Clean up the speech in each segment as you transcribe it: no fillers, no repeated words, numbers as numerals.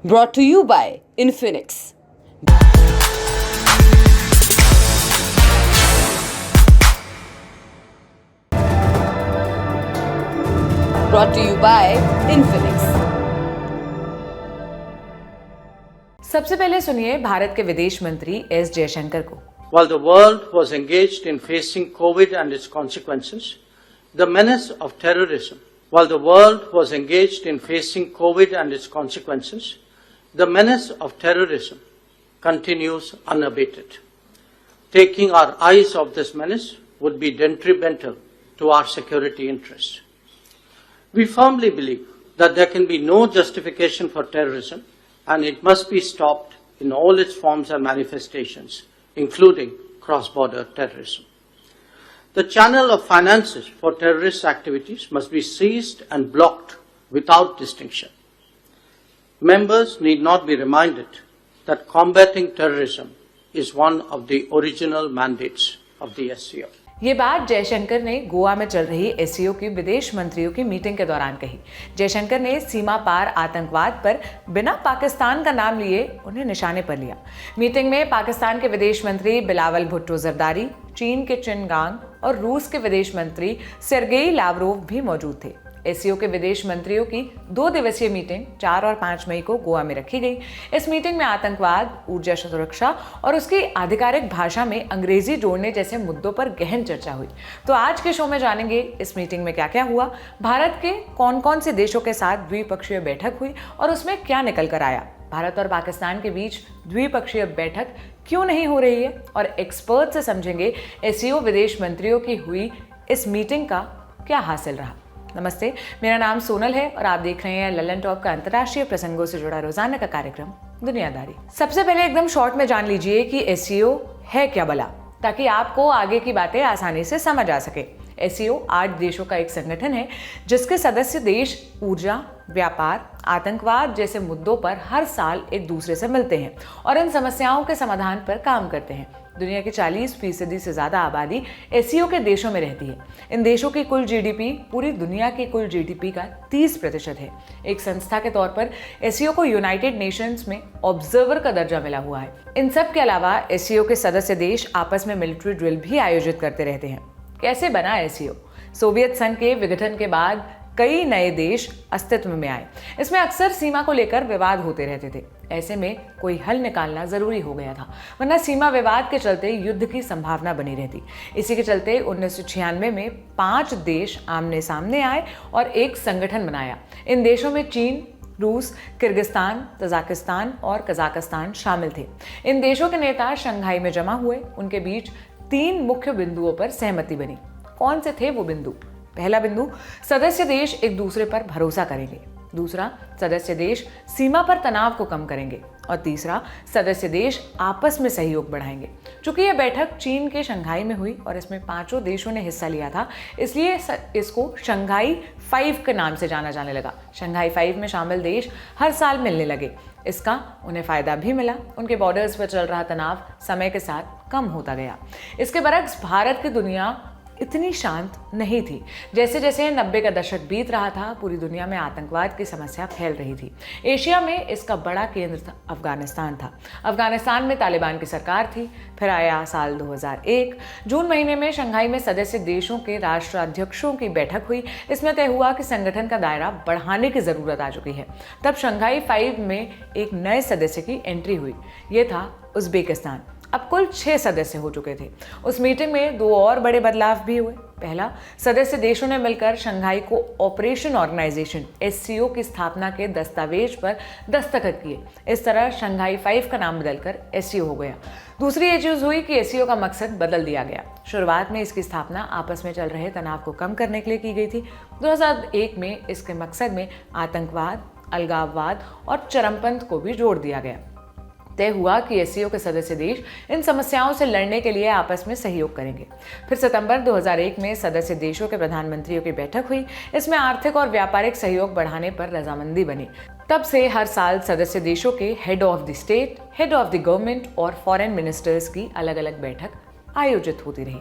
Brought to you by Infinix. Brought to you by Infinix. सबसे पहले सुनिए भारत के विदेश मंत्री एस जयशंकर को। While the world was engaged in facing COVID and its consequences, the menace of terrorism. While the world was engaged in facing COVID and its consequences, the menace of terrorism continues unabated. Taking our eyes off this menace would be detrimental to our security interests. We firmly believe that there can be no justification for terrorism and it must be stopped in all its forms and manifestations, including cross-border terrorism. The channel of finances for terrorist activities must be seized and blocked without distinction. Members need not be reminded that combating terrorism is one of the original mandates of the SCO. ये बात जयशंकर ने गोवा में चल रही SCO की विदेश मंत्रियों की मीटिंग के दौरान कही। जयशंकर ने सीमा पार आतंकवाद पर बिना पाकिस्तान का नाम लिए उन्हें निशाने पर लिया। मीटिंग में पाकिस्तान के विदेश मंत्री बिलावल भुट्टो जरदारी, चीन के चिनगांग और रूस के विदेश मंत्री सेर्गेई लावरोव भी मौजूद थे। एससीओ के विदेश मंत्रियों की 2 दिवसीय मीटिंग 4 और 5 मई को गोवा में रखी गई। इस मीटिंग में आतंकवाद, ऊर्जा सुरक्षा और उसकी आधिकारिक भाषा में अंग्रेजी जोड़ने जैसे मुद्दों पर गहन चर्चा हुई। तो आज के शो में जानेंगे इस मीटिंग में क्या क्या हुआ, भारत के कौन कौन से देशों के साथ द्विपक्षीय बैठक हुई और उसमें क्या निकल कर आया, भारत और पाकिस्तान के बीच द्विपक्षीय बैठक क्यों नहीं हो रही है, और एक्सपर्ट से समझेंगे एससीओ विदेश मंत्रियों की हुई इस मीटिंग का क्या हासिल रहा। नमस्ते, मेरा नाम सोनल है और आप देख रहे हैं ललन टॉप का अंतर्राष्ट्रीय प्रसंगों से जुड़ा रोजाना का कार्यक्रम दुनियादारी। सबसे पहले एकदम शॉर्ट में जान लीजिए कि एससीओ है क्या भला, ताकि आपको आगे की बातें आसानी से समझ आ सके। एससीओ 8 देशों का एक संगठन है जिसके सदस्य देश ऊर्जा, व्यापार, आतंकवाद जैसे मुद्दों पर हर साल एक दूसरे से मिलते हैं और इन समस्याओं के समाधान पर काम करते हैं। दुनिया की 40% से ज़्यादा आबादी एससीओ के देशों में रहती है। इन देशों की कुल जीडीपी पूरी दुनिया की कुल जीडीपी का 30% है। एक संस्था के तौर पर एससीओ को यूनाइटेड नेशंस में ऑब्जर्वर का दर्जा मिला हुआ है। इन सब के अलावा एससीओ के सदस्य देश आपस में मिलिट्री ड्रिल भी आयोजित करते रहते हैं। कैसे बना एससीओ? सोवियत संघ के विघटन के बाद कई नए देश अस्तित्व में आए। इसमें अक्सर सीमा को लेकर विवाद होते रहते थे। ऐसे में कोई हल निकालना जरूरी हो गया था, वरना सीमा विवाद के चलते युद्ध की संभावना बनी रहती। इसी के चलते 1996 में 5 देश आमने सामने आए और एक संगठन बनाया। इन देशों में चीन, रूस, किर्गिस्तान, तजाकिस्तान और कजाकिस्तान शामिल थे। इन देशों के नेता शंघाई में जमा हुए। उनके बीच 3 मुख्य बिंदुओं पर सहमति बनी। कौन से थे वो बिंदु? पहला बिंदु, सदस्य देश एक दूसरे पर भरोसा करेंगे। दूसरा, सदस्य देश सीमा पर तनाव को कम करेंगे। और तीसरा, सदस्य देश आपस में सहयोग बढ़ाएंगे। चूंकि यह बैठक चीन के शंघाई में हुई और इसमें 5 देशों ने हिस्सा लिया था, इसलिए इसको शंघाई 5 के नाम से जाना जाने लगा। शंघाई 5 में शामिल देश हर साल मिलने लगे। इसका उन्हें फायदा भी मिला। उनके बॉर्डर्स पर चल रहा तनाव समय के साथ कम होता गया। इसके बरक्स भारत की दुनिया इतनी शांत नहीं थी। जैसे जैसे 90 का दशक बीत रहा था, पूरी दुनिया में आतंकवाद की समस्या फैल रही थी। एशिया में इसका बड़ा केंद्र अफगानिस्तान था। अफगानिस्तान में तालिबान की सरकार थी। फिर आया साल 2001। जून महीने में शंघाई में सदस्य देशों के राष्ट्राध्यक्षों की बैठक हुई। इसमें तय हुआ कि संगठन का दायरा बढ़ाने की ज़रूरत आ चुकी है। तब शंघाई 5 में एक नए सदस्य की एंट्री हुई। ये था उज़्बेकिस्तान। अब कुल 6 सदस्य हो चुके थे। उस मीटिंग में 2 और बड़े बदलाव भी हुए। पहला, सदस्य देशों ने मिलकर शंघाई को ऑपरेशन ऑर्गेनाइजेशन एससीओ की स्थापना के दस्तावेज पर दस्तखत किए। इस तरह शंघाई 5 का नाम बदलकर एससीओ हो गया। दूसरी ये चीज़ हुई कि एससीओ का मकसद बदल दिया गया। शुरुआत में इसकी स्थापना आपस में चल रहे तनाव को कम करने के लिए की गई थी। 2001 में इसके मकसद में आतंकवाद, अलगाववाद और चरमपंथ को भी जोड़ दिया गया। तय हुआ कि एससीओ के सदस्य देश इन समस्याओं से लड़ने के लिए आपस में सहयोग करेंगे। फिर सितंबर 2001 में सदस्य देशों के प्रधानमंत्रियों की बैठक हुई। इसमें आर्थिक और व्यापारिक सहयोग बढ़ाने पर रजामंदी बनी। तब से हर साल सदस्य देशों के head of the state, head of the government और फॉरेन मिनिस्टर्स की अलग अलग बैठक आयोजित होती रही।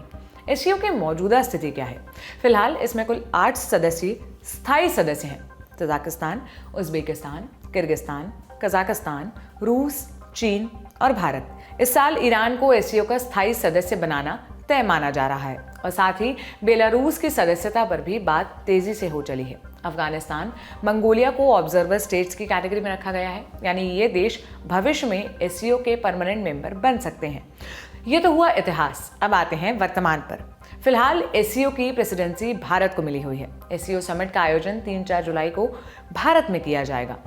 एससीओ की मौजूदा स्थिति क्या है? फिलहाल इसमें कुल 8 सदस्य स्थायी सदस्य हैं। तजाकिस्तान, उज़्बेकिस्तान, किर्गिस्तान, कजाकिस्तान, रूस, चीन और भारत इस साल ईरान को एससीओ का स्थायी सदस्य बनाना तय माना जा रहा है और साथ ही बेलारूस की सदस्यता पर भी बात तेजी से हो चली है। अफगानिस्तान, मंगोलिया को ऑब्जर्वर स्टेट्स की कैटेगरी में रखा गया है, यानी ये देश भविष्य में एससीओ के परमानेंट मेंबर बन सकते हैं। ये तो हुआ इतिहास, अब आते हैं वर्तमान पर। फिलहाल एससीओ की प्रेसिडेंसी भारत को मिली हुई है। एससीओ समिट का आयोजन 3-4 जुलाई को भारत में किया जाएगा।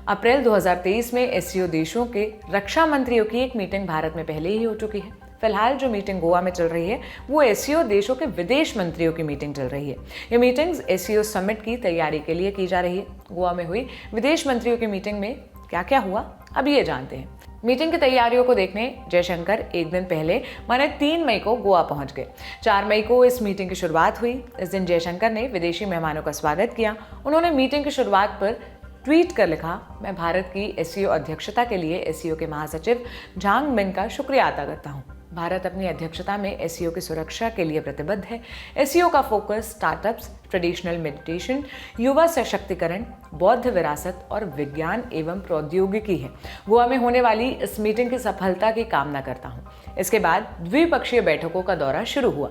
अप्रैल 2023 में एससीओ देशों के रक्षा मंत्रियों की एक मीटिंग भारत में पहले ही हो चुकी है। फिलहाल जो मीटिंग गोवा में चल रही है वो एससीओ देशों के विदेश मंत्रियों की मीटिंग चल रही है। ये मीटिंग्स एससीओ समिट की तैयारी के लिए की जा रही है। गोवा में हुई विदेश मंत्रियों की मीटिंग में क्या क्या हुआ, अब ये जानते हैं। मीटिंग की तैयारियों को देखने जयशंकर एक दिन पहले माने 3 मई को गोवा पहुंच गए। 4 मई को इस मीटिंग की शुरुआत हुई। इस दिन जयशंकर ने विदेशी मेहमानों का स्वागत किया। उन्होंने मीटिंग की शुरुआत पर ट्वीट कर लिखा, मैं भारत की एससीओ अध्यक्षता के लिए एससीओ के महासचिव झांग मिंग का शुक्रिया अदा करता हूँ। भारत अपनी अध्यक्षता में एससीओ की सुरक्षा के लिए प्रतिबद्ध है। एससीओ का फोकस स्टार्टअप्स, ट्रेडिशनल मेडिटेशन, युवा सशक्तिकरण, बौद्ध विरासत और विज्ञान एवं प्रौद्योगिकी है। गोवा में होने वाली इस मीटिंग की सफलता की कामना करता हूँ। इसके बाद द्विपक्षीय बैठकों का दौरा शुरू हुआ।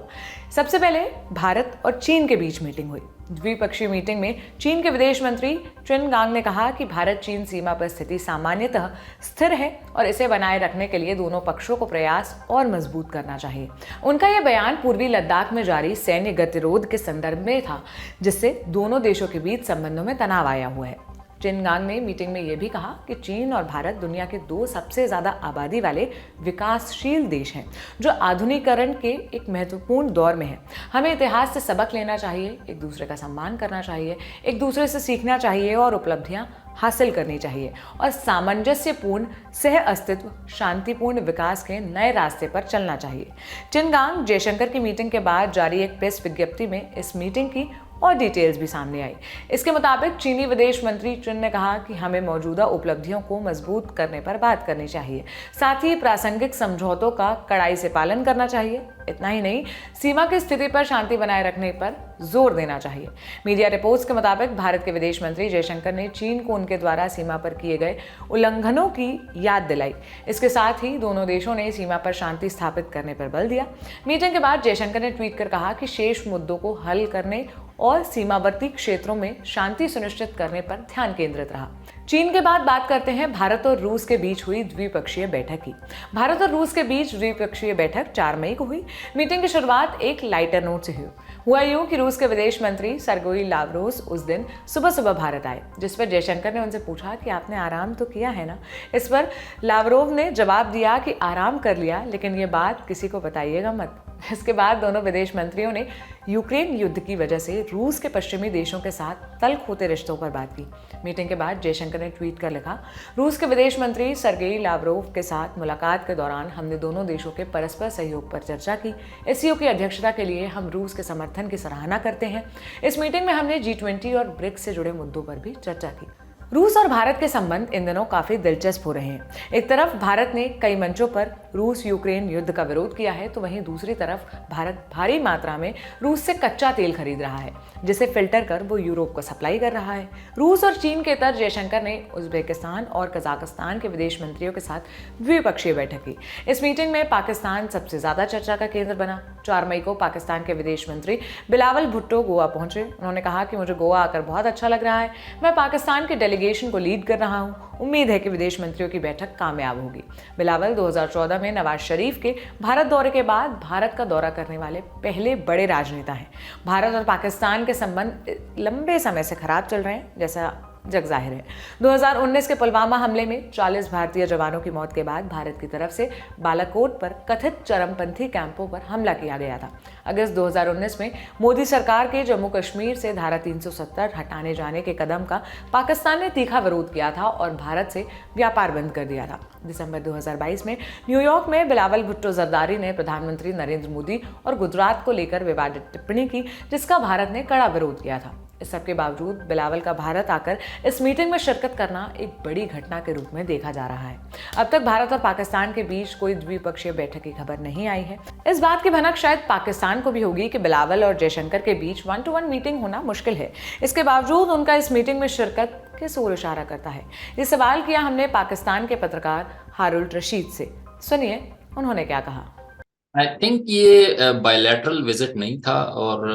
सबसे पहले भारत और चीन के बीच मीटिंग हुई। द्विपक्षीय मीटिंग में चीन के विदेश मंत्री चुन गांग ने कहा कि भारत चीन सीमा पर स्थिति सामान्यतः स्थिर है और इसे बनाए रखने के लिए दोनों पक्षों को प्रयास और मजबूत करना चाहिए। उनका यह बयान पूर्वी लद्दाख में जारी सैन्य गतिरोध के संदर्भ में था, जिससे दोनों देशों के बीच संबंधों में तनाव आया हुआ है। चिनगांग ने मीटिंग में यह भी कहा कि चीन और भारत दुनिया के 2 सबसे ज्यादा आबादी वाले विकासशील देश हैं, जो आधुनिकीकरण के एक महत्वपूर्ण दौर में हैं। हमें इतिहास से सबक लेना चाहिए, एक दूसरे का सम्मान करना चाहिए, एक दूसरे से सीखना चाहिए और उपलब्धियां हासिल करनी चाहिए और सामंजस्यपूर्ण सह अस्तित्व, शांतिपूर्ण विकास के नए रास्ते पर चलना चाहिए। चिनगांग जयशंकर की मीटिंग के बाद जारी एक प्रेस विज्ञप्ति में इस मीटिंग की और डिटेल्स भी सामने आई। इसके मुताबिक चीनी विदेश मंत्री चुन ने कहा कि हमें मौजूदा उपलब्धियों को मजबूत करने पर बात करनी चाहिए, साथ ही प्रासंगिक समझौतों का कड़ाई से पालन करना चाहिए। इतना ही नहीं, सीमा की स्थिति पर शांति बनाए रखने पर जोर देना चाहिए। मीडिया रिपोर्ट्स के मुताबिक भारत के विदेश मंत्री जयशंकर ने चीन को उनके द्वारा सीमा पर किए गए उल्लंघनों की याद दिलाई। इसके साथ ही दोनों देशों ने सीमा पर शांति स्थापित करने पर बल दिया। मीटिंग के बाद जयशंकर ने ट्वीट कर कहा कि शेष मुद्दों को हल करने और सीमावर्ती क्षेत्रों में शांति सुनिश्चित करने पर ध्यान केंद्रित रहा। चीन के बाद बात करते हैं भारत और रूस के बीच हुई द्विपक्षीय बैठक की। भारत और रूस के बीच द्विपक्षीय बैठक 4 मई को हुई। मीटिंग की शुरुआत एक लाइटर नोट से हुआ यूं कि रूस के विदेश मंत्री सर्गेई लावरोव उस दिन सुबह सुबह भारत आए, जिस पर जयशंकर ने उनसे पूछा कि आपने आराम तो किया है ना। इस पर लावरोव ने जवाब दिया कि आराम कर लिया, लेकिन ये बात किसी को बताइएगा मत। इसके बाद दोनों विदेश मंत्रियों ने यूक्रेन युद्ध की वजह से रूस के पश्चिमी देशों के साथ तल्ख होते रिश्तों पर बात की। मीटिंग के बाद जयशंकर ने ट्वीट कर लिखा, रूस के विदेश मंत्री सर्गेई लावरोव के साथ मुलाकात के दौरान हमने दोनों देशों के परस्पर सहयोग पर चर्चा की। एससीओ की अध्यक्षता के लिए हम रूस के समर्थन की सराहना करते हैं। इस मीटिंग में हमने G20 और ब्रिक्स से जुड़े मुद्दों पर भी चर्चा की। रूस और भारत के संबंध इन दिनों काफी दिलचस्प हो रहे हैं। एक तरफ भारत ने कई मंचों पर रूस यूक्रेन युद्ध का विरोध किया है, तो वहीं दूसरी तरफ भारत भारी मात्रा में रूस से कच्चा तेल खरीद रहा है, जिसे फिल्टर कर वो यूरोप को सप्लाई कर रहा है। रूस और चीन के तर्ज जयशंकर ने उज्बेकिस्तान और कजाकिस्तान के विदेश मंत्रियों के साथ द्विपक्षीय बैठक की। इस मीटिंग में पाकिस्तान सबसे ज्यादा चर्चा का केंद्र बना। 4 मई को पाकिस्तान के विदेश मंत्री बिलावल भुट्टो गोवा पहुंचे। उन्होंने कहा कि मुझे गोवा आकर बहुत अच्छा लग रहा है। मैं पाकिस्तान के डेलीगेशन को लीड कर रहा हूं। उम्मीद है कि विदेश मंत्रियों की बैठक कामयाब होगी। बिलावल 2014 में नवाज शरीफ के भारत दौरे के बाद भारत का दौरा करने वाले पहले बड़े राजनेता हैं। भारत और पाकिस्तान के संबंध लंबे समय से खराब चल रहे हैं, जैसा जग जाहिर है। 2019 के पुलवामा हमले में 40 भारतीय जवानों की मौत के बाद भारत की तरफ से बालाकोट पर कथित चरमपंथी कैंपों पर हमला किया गया था। अगस्त 2019 में मोदी सरकार के जम्मू कश्मीर से धारा 370 हटाने जाने के कदम का पाकिस्तान ने तीखा विरोध किया था और भारत से व्यापार बंद कर दिया था। दिसंबर 2022 में न्यूयॉर्क में बिलावल भुट्टो जरदारी ने प्रधानमंत्री नरेंद्र मोदी और गुजरात को लेकर विवादित टिप्पणी की, जिसका भारत ने कड़ा विरोध किया था। इस सबके बावजूद बिलावल का भारत आकर इस मीटिंग में शिरकत करना एक बड़ी घटना के रूप में देखा जा रहा है। अब तक भारत और पाकिस्तान के बीच कोई द्विपक्षीय बैठक की खबर नहीं आई है। इस बात की भनक शायद पाकिस्तान को भी होगी कि बिलावल और जयशंकर के बीच 1-to-1 मीटिंग होना मुश्किल है। इसके बावजूद उनका इस मीटिंग में शिरकत किस ओर इशारा करता है? ये सवाल किया हमने पाकिस्तान के पत्रकार हारुल रशीद से। सुनिए उन्होंने क्या कहा। आई थिंक ये बायलैटरल विजिट नहीं था और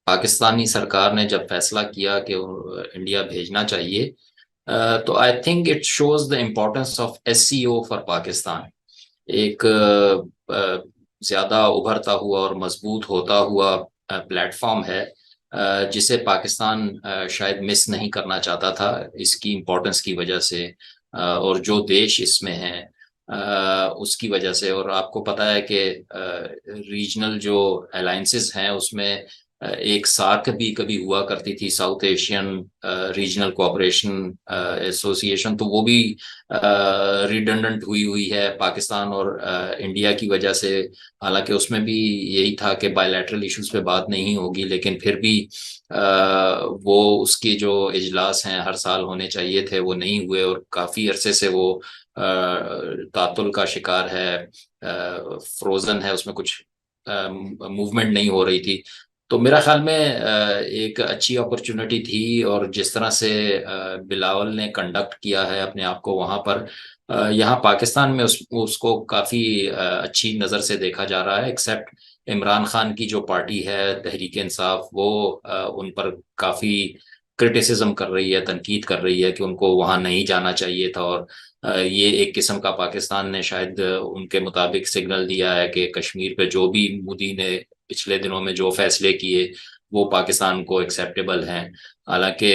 पाकिस्तानी सरकार ने जब फैसला किया कि इंडिया भेजना चाहिए तो I think it shows the importance of SCO for Pakistan. एक ज्यादा उभरता हुआ और मजबूत होता हुआ प्लेटफॉर्म है जिसे पाकिस्तान शायद मिस नहीं करना चाहता था इसकी इम्पोर्टेंस की वजह से और जो देश इसमें हैं उसकी वजह से। और आपको पता है कि रीजनल जो अलायंसेस हैं उसमें एक सार्क भी कभी हुआ करती थी, south Asian regional cooperation association, तो वो भी रिडंडेंट हुई है पाकिस्तान और इंडिया की वजह से। हालांकि उसमें भी यही था कि बायलैटरल इश्यूज पे बात नहीं होगी, लेकिन फिर भी वो उसके जो इजलास हैं हर साल होने चाहिए थे वो नहीं हुए और काफ़ी अरसे से वो तातुल का शिकार है, फ्रोजन है, उसमें कुछ मूवमेंट नहीं हो रही थी। तो मेरा ख्याल में एक अच्छी अपॉर्चुनिटी थी और जिस तरह से बिलावल ने कंडक्ट किया है अपने आप को वहाँ पर, यहाँ पाकिस्तान में उसको काफ़ी अच्छी नज़र से देखा जा रहा है। एक्सेप्ट इमरान खान की जो पार्टी है तहरीक इंसाफ, वो उन पर काफ़ी क्रिटिसिज्म कर रही है, तनकीद कर रही है कि उनको वहाँ नहीं जाना चाहिए था। और ये एक किस्म का पाकिस्तान ने शायद उनके मुताबिक सिग्नल दिया है कि कश्मीर पे जो भी मोदी ने पिछले दिनों में जो फैसले किए वो पाकिस्तान को एक्सेप्टेबल हैं। हालांकि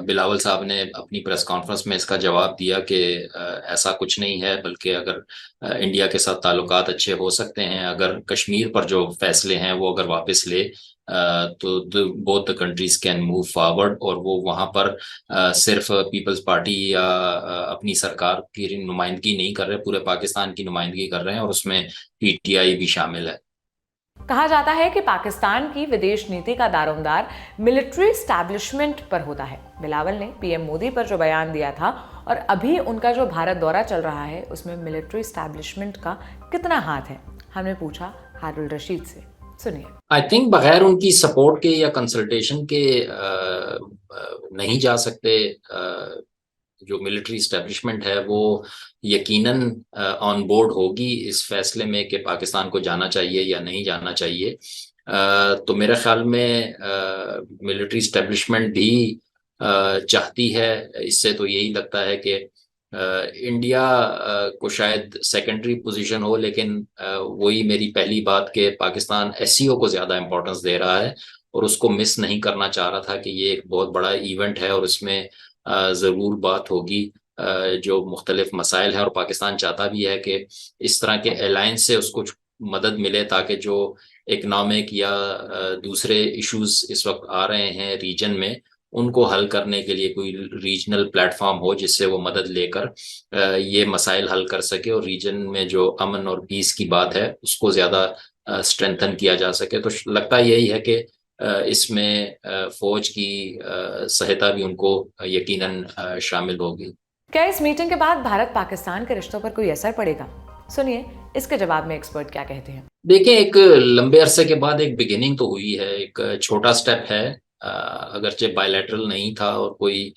बिलावल साहब ने अपनी प्रेस कॉन्फ्रेंस में इसका जवाब दिया कि ऐसा कुछ नहीं है, बल्कि अगर इंडिया के साथ ताल्लुकात अच्छे हो सकते हैं अगर कश्मीर पर जो फैसले हैं वो अगर वापस ले तो both the countries can move forward. और वो वहाँ पर सिर्फ पीपल्स पार्टी या अपनी सरकार की नुमाइंदगी नहीं कर रहे, पूरे पाकिस्तान की नुमाइंदगी कर रहे हैं और उसमें पीटीआई भी शामिल है। कहा जाता है कि पाकिस्तान की विदेश नीति का दारोमदार मिलिट्री एस्टैब्लिशमेंट पर होता है। बिलावल ने पीएम मोदी पर जो बयान दिया था और अभी उनका जो भारत दौरा चल रहा है उसमें मिलिट्री एस्टैब्लिशमेंट का कितना हाथ है, हमने पूछा हारुल रशीद से। सुनिए। आई थिंक बगैर उनकी सपोर्ट के या कंसल्टेशन के नहीं जा सकते। जो मिलिट्री इस्टेब्लिशमेंट है वो यकीनन ऑन बोर्ड होगी इस फैसले में कि पाकिस्तान को जाना चाहिए या नहीं जाना चाहिए। तो मेरे ख्याल में मिलिट्री इस्टेब्लिशमेंट भी चाहती है। इससे तो यही लगता है कि इंडिया को शायद सेकेंडरी पोजीशन हो, लेकिन वही मेरी पहली बात कि पाकिस्तान एससीओ को ज़्यादा इम्पोर्टेंस दे रहा है और उसको मिस नहीं करना चाह रहा था कि ये एक बहुत बड़ा इवेंट है और इसमें ज़रूर बात होगी जो मुख्तलिफ मसाइल हैं। और पाकिस्तान चाहता भी है कि इस तरह के अलायंस से उसको मदद मिले ताकि जो इकनॉमिक या दूसरे इश्यूज इस वक्त आ रहे हैं रीजन में उनको हल करने के लिए कोई रीजनल प्लेटफॉर्म हो जिससे वो मदद लेकर ये मसाइल हल कर सके और रीजन में जो अमन और पीस की बात है उसको ज़्यादा स्ट्रेंथन किया जा सके। तो लगता यही है कि इसमें फौज की सहायता भी उनको यकीनन शामिल होगी। क्या इस मीटिंग के बाद भारत पाकिस्तान के रिश्तों पर कोई असर पड़ेगा? सुनिए इसके जवाब में एक्सपर्ट क्या कहते हैं। देखिए, एक लंबे अरसे के बाद एक बिगिनिंग तो हुई है, एक छोटा स्टेप है। अगरचे बायलैटरल नहीं था और कोई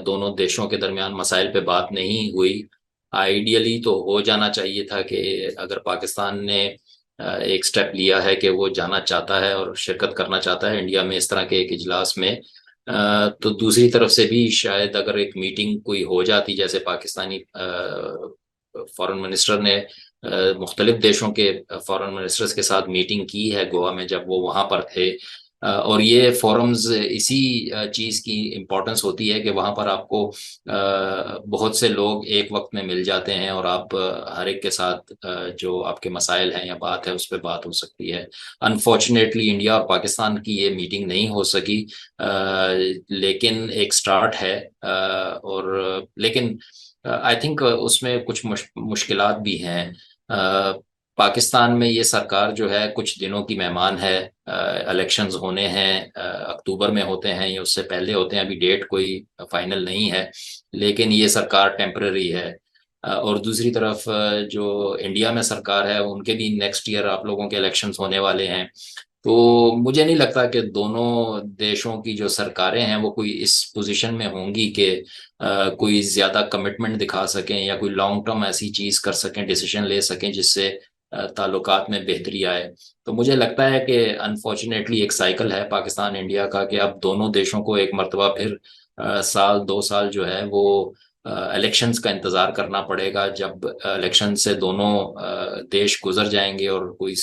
दोनों देशों के दरमियान मसाइल पे बात नहीं हुई, आइडियली तो हो जाना चाहिए था कि अगर पाकिस्तान ने एक स्टेप लिया है कि वो जाना चाहता है और शिरकत करना चाहता है इंडिया में इस तरह के एक इजलास में, तो दूसरी तरफ से भी शायद अगर एक मीटिंग कोई हो जाती, जैसे पाकिस्तानी फॉरेन मिनिस्टर ने मुख्तलिफ देशों के फॉरेन मिनिस्टर्स के साथ मीटिंग की है गोवा में जब वो वहाँ पर थे। और ये फोरम्स इसी चीज़ की इम्पोर्टेंस होती है कि वहाँ पर आपको बहुत से लोग एक वक्त में मिल जाते हैं और आप हर एक के साथ जो आपके मसाइल हैं या बात है उस पर बात हो सकती है। अनफॉर्चुनेटली इंडिया और पाकिस्तान की ये मीटिंग नहीं हो सकी, लेकिन एक स्टार्ट है। और लेकिन आई थिंक उसमें कुछ मुश्किलात भी हैं। पाकिस्तान में ये सरकार जो है कुछ दिनों की मेहमान है। इलेक्शंस होने हैं, अक्टूबर में होते हैं या उससे पहले होते हैं, अभी डेट कोई फाइनल नहीं है, लेकिन ये सरकार टेम्पररी है। और दूसरी तरफ जो इंडिया में सरकार है उनके भी नेक्स्ट ईयर आप लोगों के इलेक्शंस होने वाले हैं। तो मुझे नहीं लगता कि दोनों देशों की जो सरकारें हैं वो कोई इस पोजीशन में होंगी कि कोई ज्यादा कमिटमेंट दिखा सकें या कोई लॉन्ग टर्म ऐसी चीज कर सकें, डिसीजन ले सकें जिससे ताल्लुकात में बेहतरी आए। तो मुझे लगता है कि अनफॉर्चुनेटली एक साइकिल है पाकिस्तान इंडिया का कि अब दोनों देशों को एक मरतबा फिर साल 2 साल जो है वो इलेक्शंस का इंतजार करना पड़ेगा। जब इलेक्शन से दोनों देश गुजर जाएंगे और कोई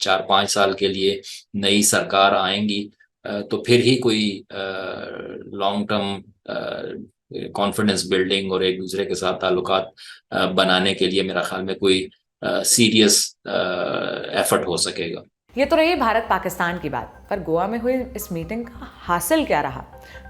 4-5 साल के लिए नई सरकार आएंगी, तो फिर ही कोई लॉन्ग टर्म कॉन्फिडेंस बिल्डिंग और एक दूसरे के साथ ताल्लुकात बनाने के लिए मेरा ख्याल में कोई सीरियस एफर्ट हो सकेगा। ये तो रही भारत पाकिस्तान की बात, पर गोवा में हुई इस मीटिंग का हासिल क्या रहा,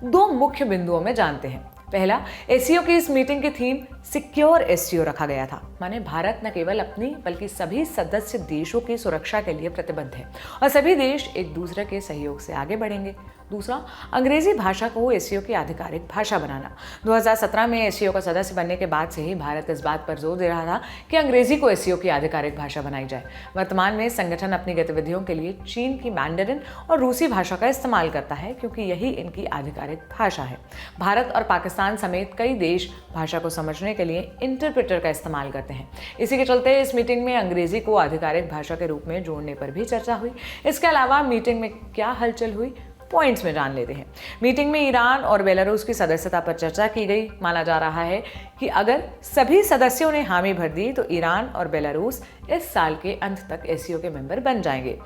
2 मुख्य बिंदुओं में जानते हैं। पहला, एससीओ की इस मीटिंग की थीम सिक्योर एससीओ रखा गया था। माने भारत न केवल अपनी बल्कि सभी सदस्य देशों की सुरक्षा के लिए प्रतिबद्ध है और सभी देश एक दूसरे के सहयोग से आगे बढ़ेंगे। दूसरा, अंग्रेजी भाषा को एससीओ की आधिकारिक भाषा बनाना। 2017 में एससीओ का सदस्य बनने के बाद से ही भारत इस बात पर जोर दे रहा था कि अंग्रेजी को एससीओ की आधिकारिक भाषा बनाई जाए। वर्तमान में संगठन अपनी गतिविधियों के लिए चीन की मैंडरिन और रूसी भाषा का इस्तेमाल करता है क्योंकि यही इनकी आधिकारिक भाषा है। भारत और पाकिस्तान समेत कई देश भाषा को समझने के लिए इंटरप्रेटर का इस्तेमाल करते हैं। इसी के चलते इस मीटिंग में अंग्रेजी को आधिकारिक भाषा के रूप में जोड़ने पर भी चर्चा हुई। इसके अलावा मीटिंग में क्या हलचल हुई, पॉइंट्स में जान लेते हैं। मीटिंग में ईरान और बेलारूस की सदस्यता पर चर्चा की गई। माना जा रहा है कि अगर सभी सदस्यों ने हामी भर दी तो ईरान और बेलारूस इस साल के अंत तक एससीओ के मेंबर बन जाएंगे।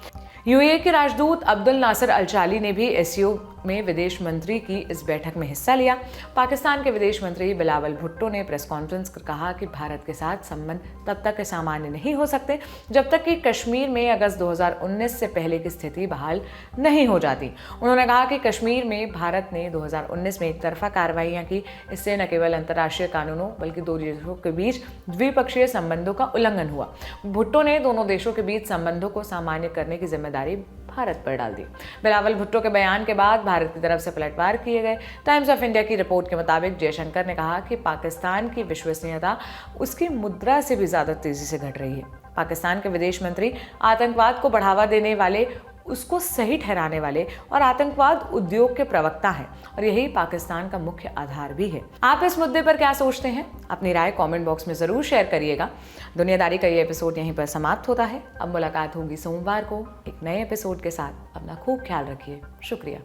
यूएई के राजदूत अब्दुल नासिर अल चाली ने भी एससीओ में विदेश मंत्री की इस बैठक में हिस्सा लिया। पाकिस्तान के विदेश मंत्री बिलावल भुट्टो ने प्रेस कॉन्फ्रेंस कर कहा कि भारत के साथ संबंध तब तक सामान्य नहीं हो सकते जब तक कि कश्मीर में अगस्त 2019 से पहले की स्थिति बहाल नहीं हो जाती। उन्होंने कहा कि कश्मीर में भारत ने 2019 में एक तरफा कार्रवाइयां की। इससे न केवल अंतर्राष्ट्रीय कानूनों बल्कि 2 देशों के बीच द्विपक्षीय संबंधों का उल्लंघन हुआ। भुट्टो ने दोनों देशों के बीच संबंधों को सामान्य करने की जिम्मेदारी भारत पर डाल दी। बिलावल भुट्टो के बयान के बाद भारत की तरफ से पलटवार किए गए। टाइम्स ऑफ इंडिया की रिपोर्ट के मुताबिक जयशंकर ने कहा कि पाकिस्तान की विश्वसनीयता उसकी मुद्रा से भी ज्यादा तेजी से घट रही है। पाकिस्तान के विदेश मंत्री आतंकवाद को बढ़ावा देने वाले, उसको सही ठहराने वाले और आतंकवाद उद्योग के प्रवक्ता हैं और यही पाकिस्तान का मुख्य आधार भी है। आप इस मुद्दे पर क्या सोचते हैं? अपनी राय कमेंट बॉक्स में जरूर शेयर करिएगा। दुनियादारी का ये एपिसोड यहीं पर समाप्त होता है। अब मुलाकात होगी सोमवार को एक नए एपिसोड के साथ। अपना खूब ख्याल रखिए। शुक्रिया।